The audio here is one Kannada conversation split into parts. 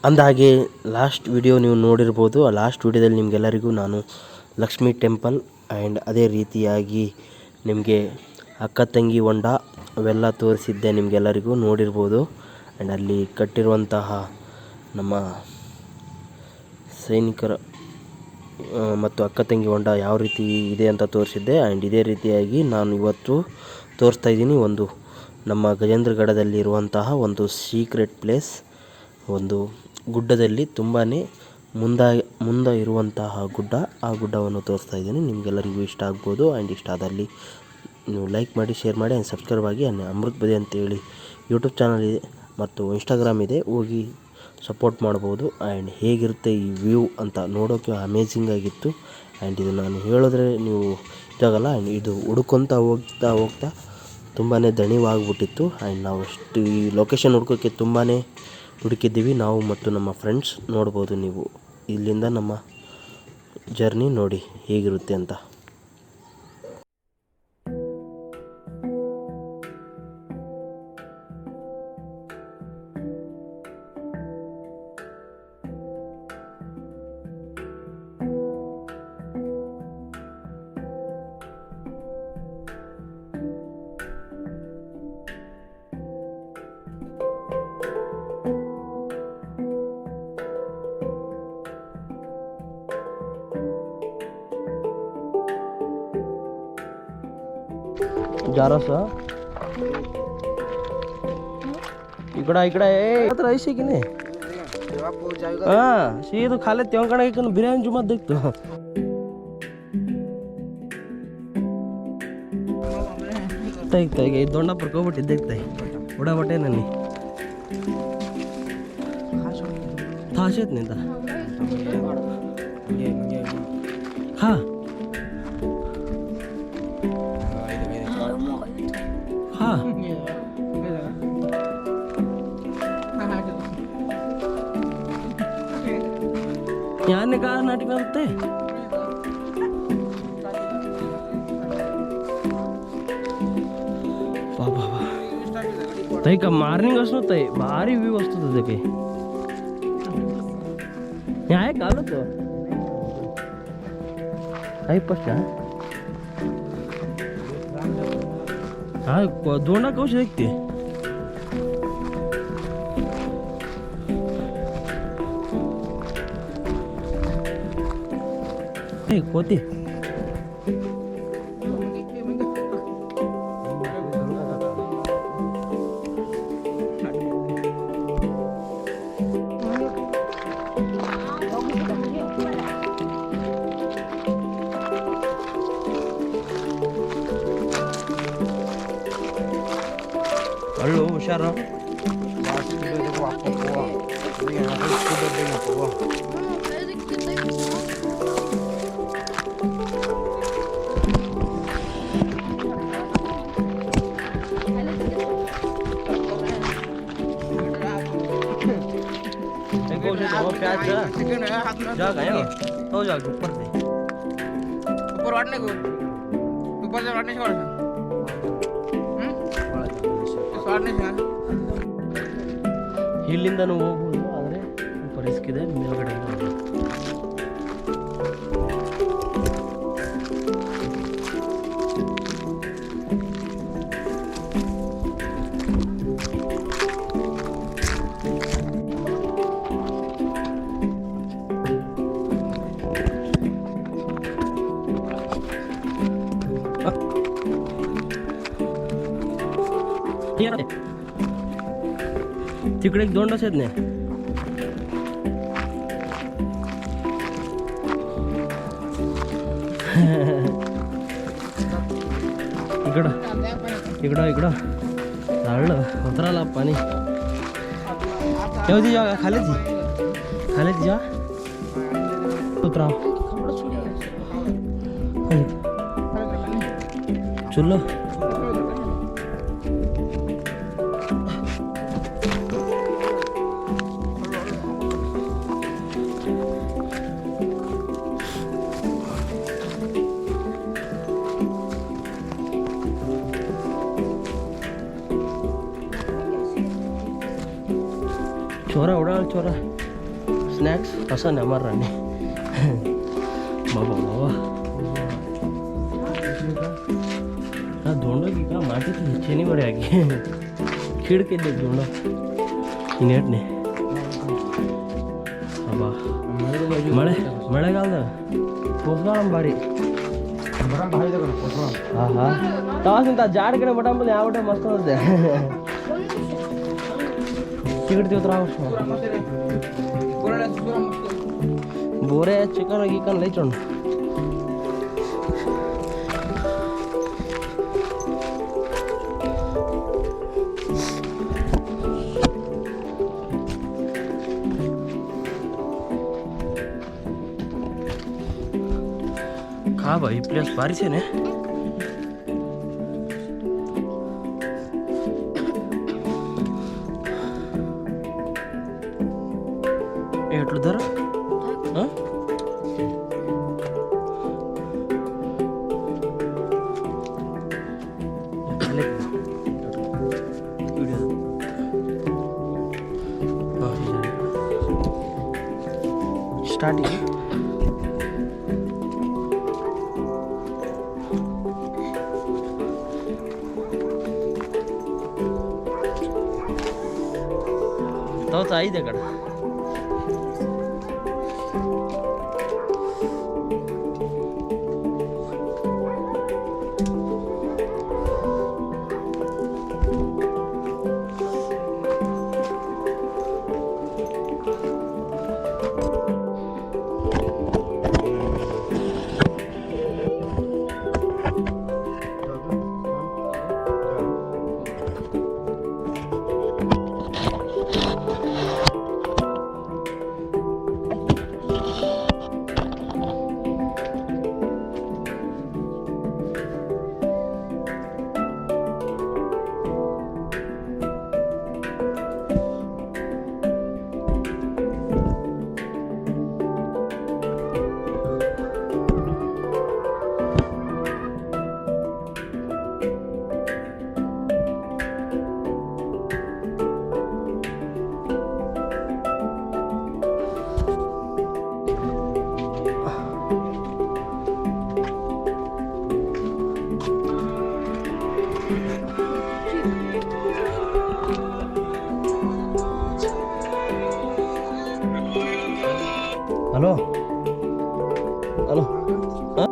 ಅಂದಹಾಗೆ ಲಾಸ್ಟ್ ವಿಡಿಯೋ ನೀವು ನೋಡಿರ್ಬೋದು. ಆ ಲಾಸ್ಟ್ ವಿಡಿಯೋದಲ್ಲಿ ನಿಮಗೆಲ್ಲರಿಗೂ ನಾನು ಲಕ್ಷ್ಮೀ ಟೆಂಪಲ್ ಆ್ಯಂಡ್ ಅದೇ ರೀತಿಯಾಗಿ ನಿಮಗೆ ಅಕ್ಕ ತಂಗಿ ಹೊಂಡ ಅವೆಲ್ಲ ತೋರಿಸಿದ್ದೆ, ನಿಮಗೆಲ್ಲರಿಗೂ ನೋಡಿರ್ಬೋದು. ಆ್ಯಂಡ್ ಅಲ್ಲಿ ಕಟ್ಟಿರುವಂತಹ ನಮ್ಮ ಸೈನಿಕರ ಮತ್ತು ಅಕ್ಕ ತಂಗಿ ಹೊಂಡ ಯಾವ ರೀತಿ ಇದೆ ಅಂತ ತೋರಿಸಿದ್ದೆ. ಆ್ಯಂಡ್ ಇದೇ ರೀತಿಯಾಗಿ ನಾನು ಇವತ್ತು ತೋರಿಸ್ತಾ ಇದ್ದೀನಿ ಒಂದು ನಮ್ಮ ಗಜೇಂದ್ರಗಡದಲ್ಲಿರುವಂತಹ ಒಂದು ಸೀಕ್ರೆಟ್ ಪ್ಲೇಸ್, ಒಂದು ಗುಡ್ಡದಲ್ಲಿ ತುಂಬಾ ಮುಂದೆ ಇರುವಂತಹ ಗುಡ್ಡ. ಆ ಗುಡ್ಡವನ್ನು ತೋರಿಸ್ತಾ ಇದ್ದೀನಿ. ನಿಮಗೆಲ್ಲರಿಗೂ ಇಷ್ಟ ಆಗ್ಬೋದು. ಆ್ಯಂಡ್ ಇಷ್ಟ ಆದಲ್ಲಿ ನೀವು ಲೈಕ್ ಮಾಡಿ, ಶೇರ್ ಮಾಡಿ ಆ್ಯಂಡ್ ಸಬ್ಸ್ಕ್ರೈಬ್ ಆಗಿ. ಅಮೃತ್ ಬದಿ ಅಂತೇಳಿ ಯೂಟ್ಯೂಬ್ ಚಾನಲ್ ಇದೆ ಮತ್ತು ಇನ್ಸ್ಟಾಗ್ರಾಮ್ ಇದೆ, ಹೋಗಿ ಸಪೋರ್ಟ್ ಮಾಡ್ಬೋದು. ಆ್ಯಂಡ್ ಹೇಗಿರುತ್ತೆ ಈ ವ್ಯೂ ಅಂತ ನೋಡೋಕ್ಕೆ ಅಮೇಝಿಂಗ್ ಆಗಿತ್ತು. ಆ್ಯಂಡ್ ಇದು ನಾನು ಹೇಳಿದ್ರೆ ನೀವು ಇದಾಗಲ್ಲ. ಆ್ಯಂಡ್ ಇದು ಹುಡ್ಕೊತ ಹೋಗ್ತಾ ತುಂಬಾ ದಣಿವಾಗ್ಬಿಟ್ಟಿತ್ತು. ಆ್ಯಂಡ್ ನಾವು ಅಷ್ಟು ಈ ಲೊಕೇಶನ್ ಹುಡ್ಕೋಕ್ಕೆ ತುಂಬಾ ಹುಡುಕಿದ್ದೀವಿ ನಾವು ಮತ್ತು ನಮ್ಮ ಫ್ರೆಂಡ್ಸ್. ನೋಡ್ಬೋದು ನೀವು ಇಲ್ಲಿಂದ ನಮ್ಮ ಜರ್ನಿ ನೋಡಿ ಹೇಗಿರುತ್ತೆ ಅಂತ. जारासा इकड़ा हत्र ऐसे की नहीं हाँ सी तो खा लेते हैं कड़ा बिरयानी जुमा देखते हो देखता है ये दोंडा पर कोबटी देखता है उड़ा बटे नन्नी थाशेत नहीं था हाँ हाँ याने का नाटक करते बाबा तई का मार्निंग असनो तई भारी व्यू असतो त्याचे यहाँ आहे का तो आई पछा हाँ दोंडा कौश देखते कोती ಅಲ್ಲೋ ಹುಷಾರು हो जाएगा ऊपर से वाटने को ऊपर से वाटने छोड़ ಇಲ್ಲಿಂದನೂ ಹೋಗ್ಬೋದು, ಆದರೆ ಸ್ವಲ್ಪ ರಿಸ್ಕ್ ಇದೆ. ಮೇಲ್ಗಡೆ तिकडे एक दोंड आहेत ना इकडं इकडं इकडं झाडलं उतराला पाणी तेव्हा जा खाली जा उतरा चुल्लो छोरा उड़ा छोरा स्नॅक्स असं नाही मार राणी बाबा बाबा हा धोंड की का माटी ಹೆಚ್ಚೇನಿ ಬಡಿ ಆಗಿ ಕಿಡಕಿದ್ದೆ ಧೋಂಡ ಇನ್ನೇಟ್ನೆ ಅಬ್ಬಾ ಮಳೆಗಾಲದ ಪೋಸ್ಗಾಳ ಬಾರಿ ಹಾಂ ಹಾಂ ತಾಸಿಂತ ಜಾಡ್ ಕಡೆ ಮಟ ಅಂಬಲ್ಲಿ ಯಾವ ಮಸ್ತ್ ಅದೇ तिकडे बोरे चिकन गिकन लई चोंड खा भाई प्लेस भारी से ने एटलं धर हां स्टार्टिंग तो आई दे कड़ा हेलो हेलो हाँ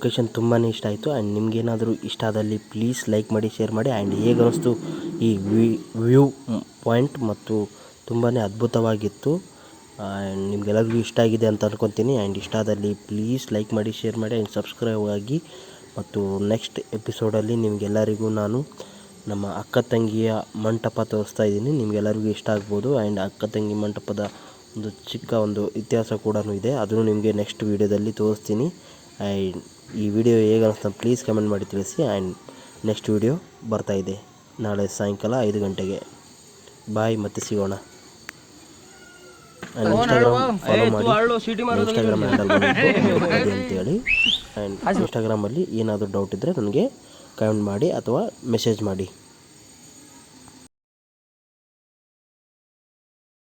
ಲೊಕೇಶನ್ ತುಂಬಾ ಇಷ್ಟ ಆಯಿತು. ಆ್ಯಂಡ್ ನಿಮಗೇನಾದರೂ ಇಷ್ಟ ಆದಲ್ಲಿ ಪ್ಲೀಸ್ ಲೈಕ್ ಮಾಡಿ, ಶೇರ್ ಮಾಡಿ. ಆ್ಯಂಡ್ ಹೇಗೆ ಅನ್ನಿಸ್ತು ಈ ವ್ಯೂ ಪಾಯಿಂಟ್ ಮತ್ತು ತುಂಬಾ ಅದ್ಭುತವಾಗಿತ್ತು. ಆ್ಯಂಡ್ ನಿಮಗೆಲ್ಲರಿಗೂ ಇಷ್ಟ ಆಗಿದೆ ಅಂತ ಅನ್ಕೊತೀನಿ. ಆ್ಯಂಡ್ ಇಷ್ಟ ಆದಲ್ಲಿ ಪ್ಲೀಸ್ ಲೈಕ್ ಮಾಡಿ, ಶೇರ್ ಮಾಡಿ ಆ್ಯಂಡ್ ಸಬ್ಸ್ಕ್ರೈಬ್ ಆಗಿ. ಮತ್ತು ನೆಕ್ಸ್ಟ್ ಎಪಿಸೋಡಲ್ಲಿ ನಿಮಗೆಲ್ಲರಿಗೂ ನಾನು ನಮ್ಮ ಅಕ್ಕ ತಂಗಿಯ ಮಂಟಪ ತೋರಿಸ್ತಾ ಇದ್ದೀನಿ. ನಿಮಗೆಲ್ಲರಿಗೂ ಇಷ್ಟ ಆಗ್ಬೋದು. ಆ್ಯಂಡ್ ಅಕ್ಕ ತಂಗಿ ಮಂಟಪದ ಒಂದು ಚಿಕ್ಕ ಒಂದು ಇತಿಹಾಸ ಕೂಡ ಇದೆ, ಅದನ್ನು ನಿಮಗೆ ನೆಕ್ಸ್ಟ್ ವೀಡಿಯೋದಲ್ಲಿ ತೋರಿಸ್ತೀನಿ. ಆ್ಯಂಡ್ ಈ ವಿಡಿಯೋ ಹೇಗೆ ಅನಿಸ್ತಾ ಪ್ಲೀಸ್ ಕಮೆಂಟ್ ಮಾಡಿ ತಿಳಿಸಿ. ಆ್ಯಂಡ್ ನೆಕ್ಸ್ಟ್ ವಿಡಿಯೋ ಬರ್ತಾಯಿದೆ ನಾಳೆ ಸಾಯಂಕಾಲ 5 ಗಂಟೆಗೆ. ಬಾಯ್, ಮತ್ತೆ ಸಿಗೋಣ. ಆ್ಯಂಡ್ ಇನ್ಸ್ಟಾಗ್ರಾಮ್ ಫಾಲೋ ಮಾಡಿ. ಇನ್ಸ್ಟಾಗ್ರಾಮ್ ಹ್ಯಾಂಡಲ್ ಬಂದು ಅಂತೇಳಿ. ಆ್ಯಂಡ್ ಇನ್ಸ್ಟಾಗ್ರಾಮಲ್ಲಿ ಏನಾದರೂ ಡೌಟ್ ಇದ್ದರೆ ನನಗೆ ಕಮೆಂಟ್ ಮಾಡಿ ಅಥವಾ ಮೆಸೇಜ್ ಮಾಡಿ.